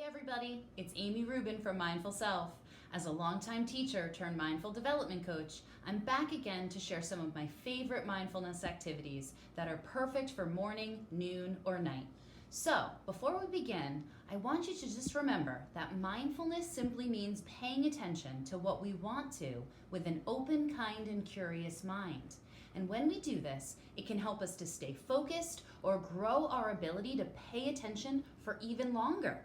everybody, it's Amy Rubin from Mindful Self. As a longtime teacher turned mindful development coach, I'm back again to share some of my favorite mindfulness activities that are perfect for morning, noon, or night. So, before we begin, I want you to just remember that mindfulness simply means paying attention to what we want to with an open, kind, and curious mind. And when we do this, it can help us to stay focused or grow our ability to pay attention for even longer.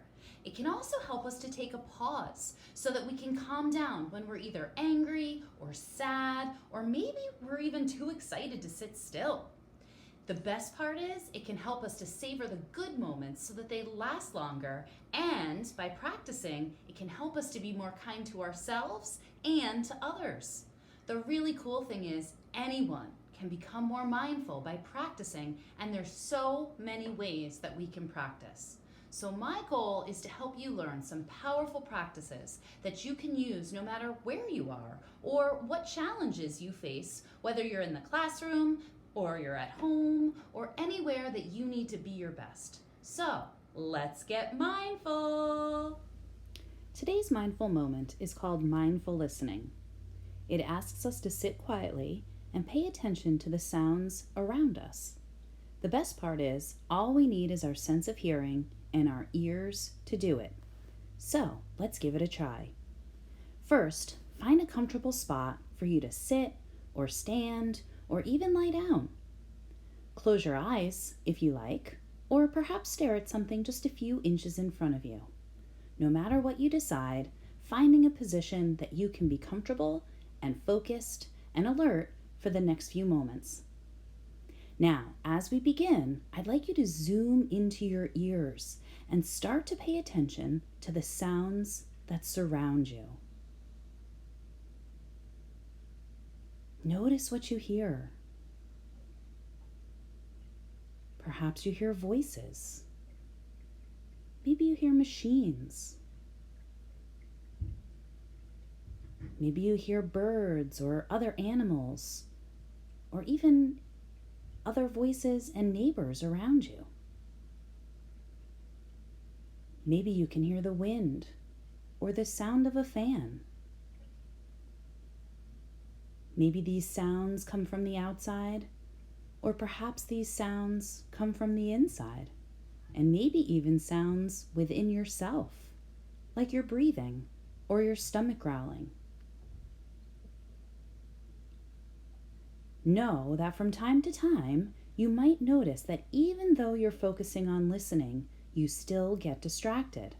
It can also help us to take a pause so that we can calm down when we're either angry or sad, or maybe we're even too excited to sit still. The best part is it can help us to savor the good moments so that they last longer, and by practicing, it can help us to be more kind to ourselves and to others. The really cool thing is anyone can become more mindful by practicing, and there's so many ways that we can practice. So my goal is to help you learn some powerful practices that you can use no matter where you are or what challenges you face, whether you're in the classroom or you're at home or anywhere that you need to be your best. So let's get mindful. Today's mindful moment is called mindful listening. It asks us to sit quietly and pay attention to the sounds around us. The best part is all we need is our sense of hearing and our ears to do it. So let's give it a try. First, find a comfortable spot for you to sit or stand or even lie down. Close your eyes if you like, or perhaps stare at something just a few inches in front of you. No matter what you decide, finding a position that you can be comfortable and focused and alert for the next few moments. Now, as we begin, I'd like you to zoom into your ears and start to pay attention to the sounds that surround you. Notice what you hear. Perhaps you hear voices. Maybe you hear machines. Maybe you hear birds or other animals, or even other voices and neighbors around you. Maybe you can hear the wind or the sound of a fan. Maybe these sounds come from the outside, or perhaps these sounds come from the inside, and maybe even sounds within yourself, like your breathing or your stomach growling. Know that from time to time, you might notice that even though you're focusing on listening, you still get distracted.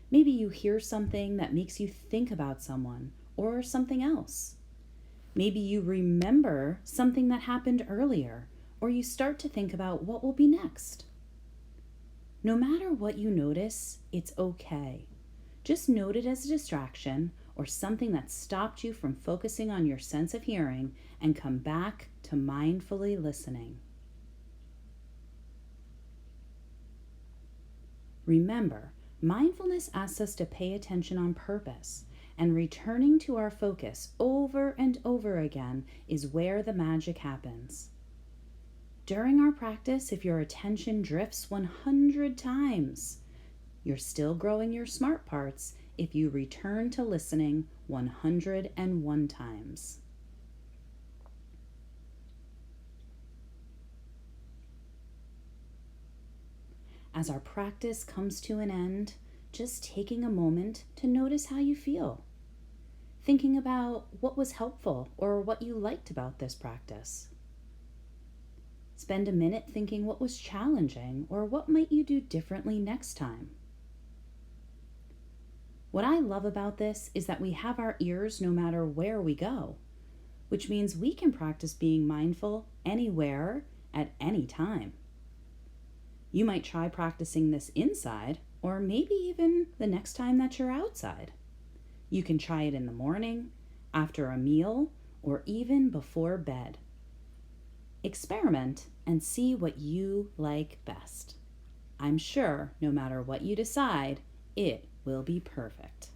Maybe you hear something that makes you think about someone or something else. Maybe you remember something that happened earlier, or you start to think about what will be next. No matter what you notice, it's okay. Just note it as a distraction or something that stopped you from focusing on your sense of hearing, and come back to mindfully listening. Remember, mindfulness asks us to pay attention on purpose, and returning to our focus over and over again is where the magic happens. During our practice, if your attention drifts 100 times, you're still growing your smart parts if you return to listening 101 times. As our practice comes to an end, just taking a moment to notice how you feel. Thinking about what was helpful or what you liked about this practice. Spend a minute thinking what was challenging or what might you do differently next time. What I love about this is that we have our ears no matter where we go, which means we can practice being mindful anywhere at any time. You might try practicing this inside, or maybe even the next time that you're outside. You can try it in the morning, after a meal, or even before bed. Experiment and see what you like best. I'm sure no matter what you decide, it will be perfect.